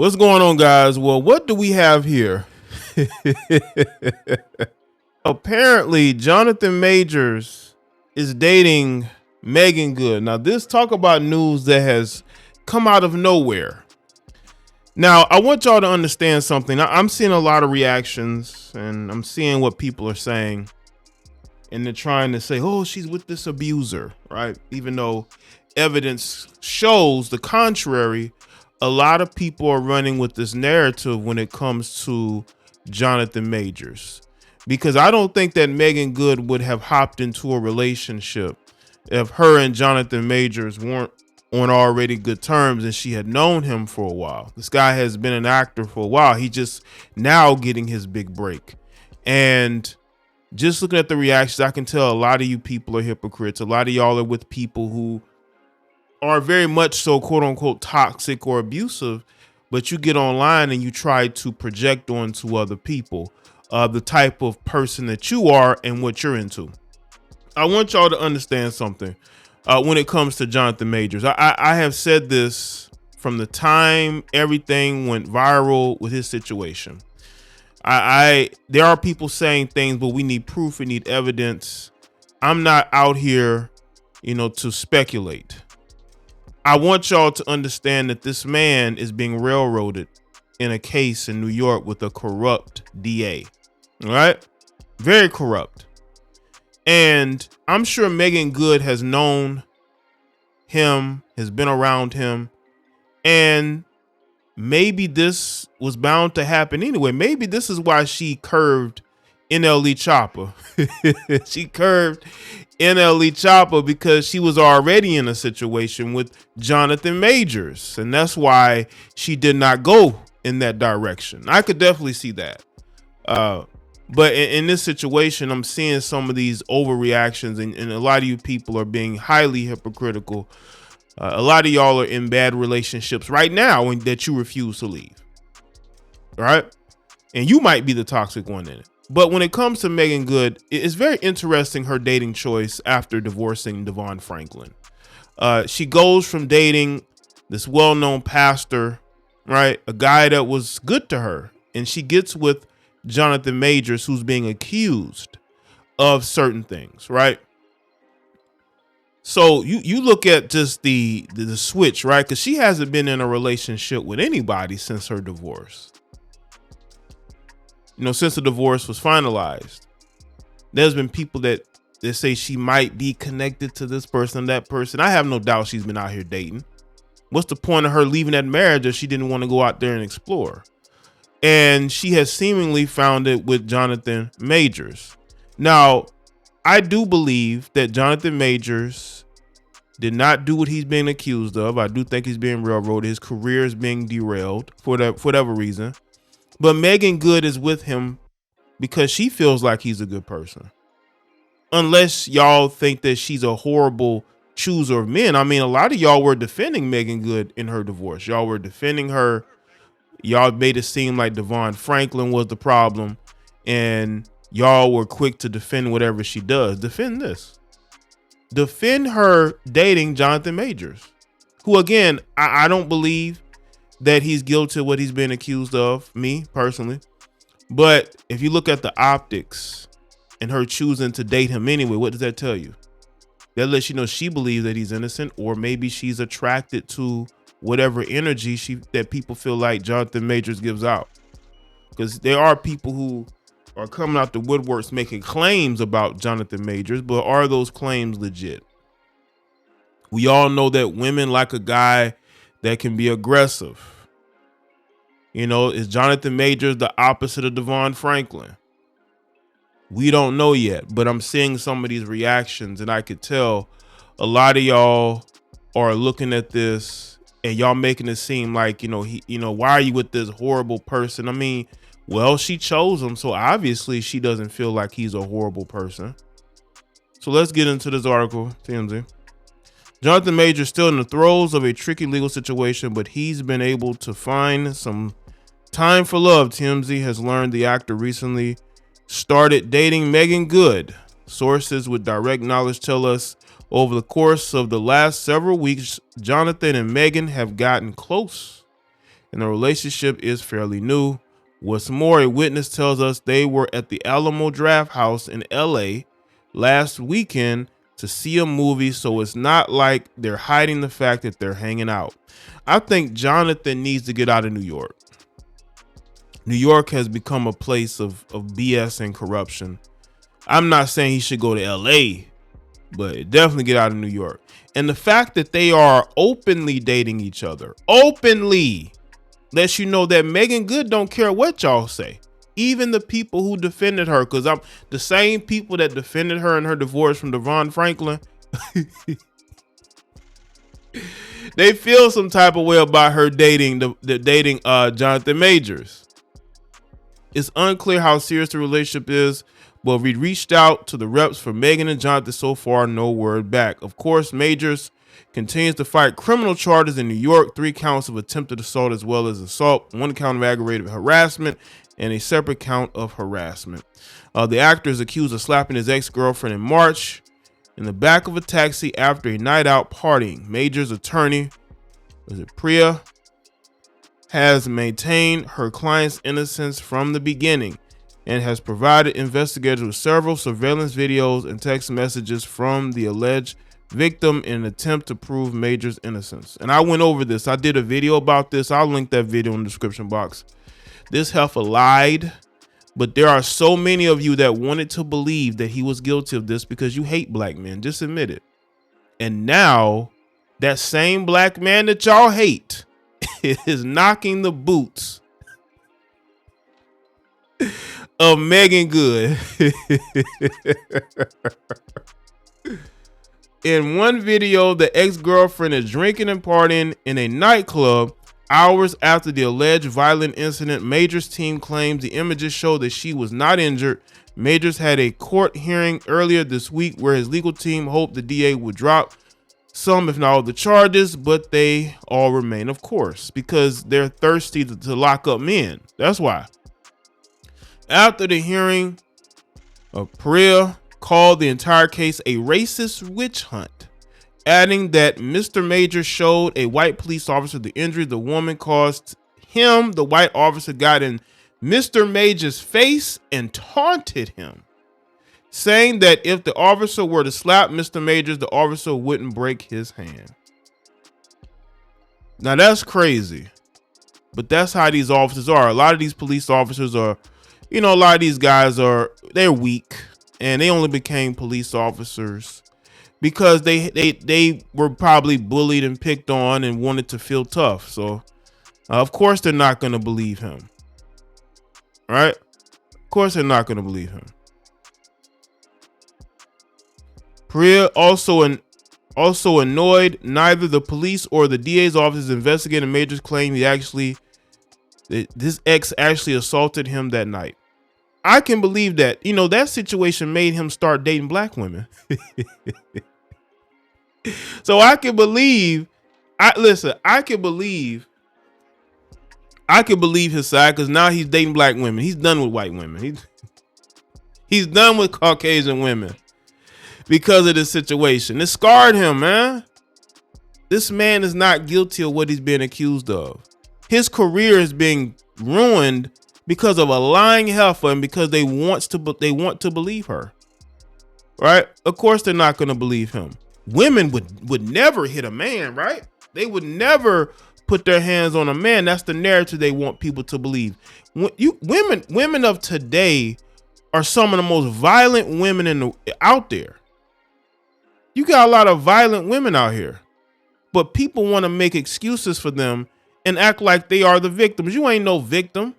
What's going on, guys? Well, what do we have here? Apparently, Johnathan Majors is dating Meagan Good. Now, this talk about news that has come out of nowhere. Now, I want y'all to understand something. I'm seeing a lot of reactions and I'm seeing what people are saying. And they're trying to say, oh, she's with this abuser, right? Even though evidence shows the contrary, a lot of people are running with this narrative when it comes to Johnathan Majors. Because I don't think that Meagan Good would have hopped into a relationship if her and Johnathan Majors weren't on already good terms and she had known him for a while. This guy has been an actor for a while. He just now getting his big break. And just looking at the reactions, I can tell a lot of you people are hypocrites. A lot of y'all are with people who are very much so, quote unquote, toxic or abusive, but you get online and you try to project onto other people the type of person that you are and what you're into. I want y'all to understand something when it comes to Johnathan Majors. I have said this from the time everything went viral with his situation. There are people saying things, but we need proof, we need evidence. I'm not out here, to speculate. I want y'all to understand that this man is being railroaded in a case in New York with a corrupt DA. All right? Very corrupt. And I'm sure Meagan Good has known him, has been around him, and maybe this was bound to happen anyway. Maybe this is why she curved NLE Chopper. She curved NLE Chopper because she was already in a situation with Johnathan Majors. And that's why she did not go in that direction. I could definitely see that. But in this situation, I'm seeing some of these overreactions and a lot of you people are being highly hypocritical. A lot of y'all are in bad relationships right now that you refuse to leave. All right. And you might be the toxic one in it. But when it comes to Meagan Good, it's very interesting, her dating choice after divorcing Devon Franklin. She goes from dating this well-known pastor, right? A guy that was good to her. And she gets with Johnathan Majors, who's being accused of certain things, right? So you look at just the switch, right? Because she hasn't been in a relationship with anybody since her divorce. Since the divorce was finalized, there's been people that say she might be connected to this person, that person. I have no doubt she's been out here dating. What's the point of her leaving that marriage if she didn't want to go out there and explore? And she has seemingly found it with Johnathan Majors. Now, I do believe that Johnathan Majors did not do what he's being accused of. I do think he's being railroaded. His career is being derailed for whatever reason. But Meagan Good is with him because she feels like he's a good person. Unless y'all think that she's a horrible chooser of men. I mean, a lot of y'all were defending Meagan Good in her divorce. Y'all were defending her. Y'all made it seem like Devon Franklin was the problem. And y'all were quick to defend whatever she does. Defend this. Defend her dating Johnathan Majors, who, again, I don't believe that he's guilty of what he's been accused of, me personally. But if you look at the optics and her choosing to date him anyway, what does that tell you? That lets you know she believes that he's innocent, or maybe she's attracted to whatever energy that people feel like Johnathan Majors gives out. Because there are people who are coming out the woodworks making claims about Johnathan Majors, but are those claims legit? We all know that women like a guy that can be aggressive. Is Johnathan Majors the opposite of Devon Franklin? We don't know yet, but I'm seeing some of these reactions and I could tell a lot of y'all are looking at this and y'all making it seem like, why are you with this horrible person? I mean, well, she chose him, so obviously she doesn't feel like he's a horrible person. So let's get into this article, TMZ. Johnathan Majors still in the throes of a tricky legal situation, but he's been able to find some time for love. TMZ has learned the actor recently started dating Meagan Good. Sources with direct knowledge tell us over the course of the last several weeks, Johnathan and Meagan have gotten close and the relationship is fairly new. What's more, a witness tells us they were at the Alamo Draft House in LA last weekend to see a movie, so it's not like they're hiding the fact that they're hanging out. I think Johnathan needs to get out of New York. New York has become a place of BS and corruption. I'm not saying he should go to LA, but definitely get out of New York. And the fact that they are openly dating each other, openly, lets you know that Meagan Good don't care what y'all say. Even the people who defended her, because I'm the same people that defended her in her divorce from Devon Franklin. They feel some type of way about her dating Johnathan Majors. It's unclear how serious the relationship is, but we reached out to the reps for Meagan and Johnathan. So far, no word back. Of course, Majors continues to fight criminal charges in New York, 3 counts of attempted assault as well as assault, 1 count of aggravated harassment, and a separate count of harassment. The actor is accused of slapping his ex-girlfriend in March in the back of a taxi after a night out partying. Majors' attorney, Priya, has maintained her client's innocence from the beginning and has provided investigators with several surveillance videos and text messages from the alleged victim in an attempt to prove Major's innocence. And I went over this. I did a video about this. I'll link that video in the description box. This heifer lied, but there are so many of you that wanted to believe that he was guilty of this because you hate black men. Just admit it. And now that same black man that y'all hate is knocking the boots of Meagan Good. In one video, the ex-girlfriend is drinking and partying in a nightclub hours after the alleged violent incident. Majors' team claims the images show that she was not injured. Majors had a court hearing earlier this week where his legal team hoped the DA would drop some, if not all, the charges, but they all remain, of course, because they're thirsty to lock up men. That's why. After the hearing, Priya called the entire case a racist witch hunt, adding that Mr. Major showed a white police officer the injury the woman caused him. The white officer got in Mr. Major's face and taunted him, saying that if the officer were to slap Mr. Majors, the officer wouldn't break his hand. Now that's crazy, but that's how these officers are. A lot of these police officers are, a lot of these guys they're weak, and they only became police officers because they were probably bullied and picked on and wanted to feel tough. So of course they're not going to believe him, right? Of course they're not going to believe him. Priya also annoyed neither the police or the DA's office investigating Major's claim this ex actually assaulted him that night. I can believe that. That situation made him start dating black women. So I can believe his side, because now he's dating black women. He's done with white women. He's done with Caucasian women because of this situation. It scarred him, man. This man is not guilty of what he's being accused of. His career is being ruined because of a lying heifer and because they want to believe her, right? Of course they're not going to believe him. Women would never hit a man, right? They would never put their hands on a man. That's the narrative they want people to believe. Women of today are some of the most violent women out there. You got a lot of violent women out here, but people want to make excuses for them and act like they are the victims. You ain't no victim.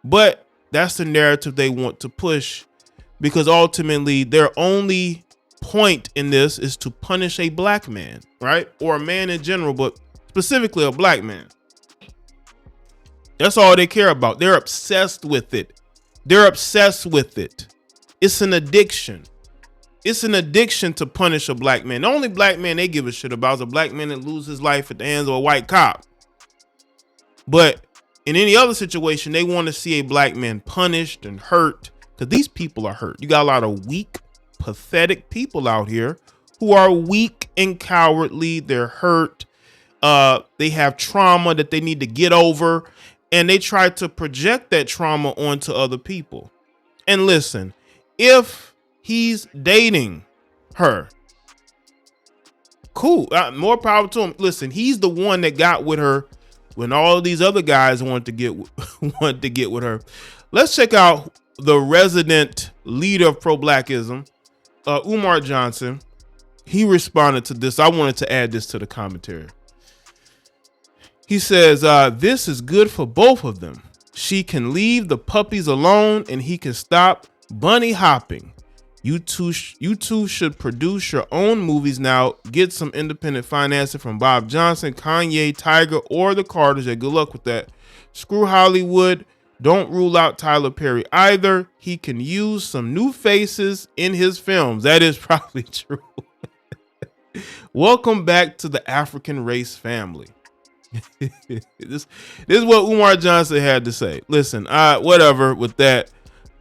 But that's the narrative they want to push, because ultimately their only point in this is to punish a black man, right? Or a man in general, but specifically a black man. That's all they care about. They're obsessed with it. It's an addiction. It's an addiction to punish a black man. The only black man they give a shit about is a black man that loses his life at the hands of a white cop. But in any other situation, they want to see a black man punished and hurt, because these people are hurt. You got a lot of weak, pathetic people out here who are weak and cowardly. They're hurt. They have trauma that they need to get over, and they try to project that trauma onto other people. And listen, if he's dating her, cool, more power to him. Listen, he's the one that got with her when all of these other guys wanted to get with her. Let's check out the resident leader of pro-blackism, Umar Johnson. He responded to this. I wanted to add this to the commentary. He says, this is good for both of them. She can leave the puppies alone and he can stop bunny hopping. You two should produce your own movies now. Get some independent financing from Bob Johnson, Kanye, Tiger, or the Carters. Yeah, good luck with that. Screw Hollywood. Don't rule out Tyler Perry either. He can use some new faces in his films. That is probably true. Welcome back to the African race family. This is what Umar Johnson had to say. Listen, whatever with that.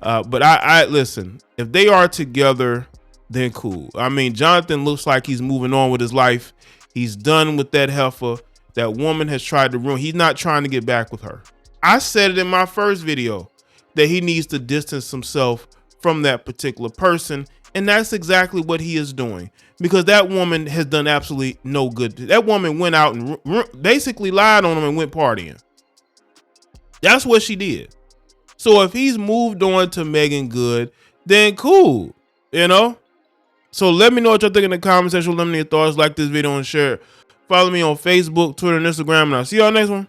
But I listen, if they are together, then cool. I mean, Johnathan looks like he's moving on with his life. He's done with that heifer. That woman has tried to ruin. He's not trying to get back with her. I said it in my first video that he needs to distance himself from that particular person. And that's exactly what he is doing, because that woman has done absolutely no good. That woman went out and basically lied on him and went partying. That's what she did. So if he's moved on to Meagan Good, then cool, you know? So let me know what y'all think in the comment section. Let me know your thoughts. Like this video and share it. Follow me on Facebook, Twitter, and Instagram, and I'll see y'all next one.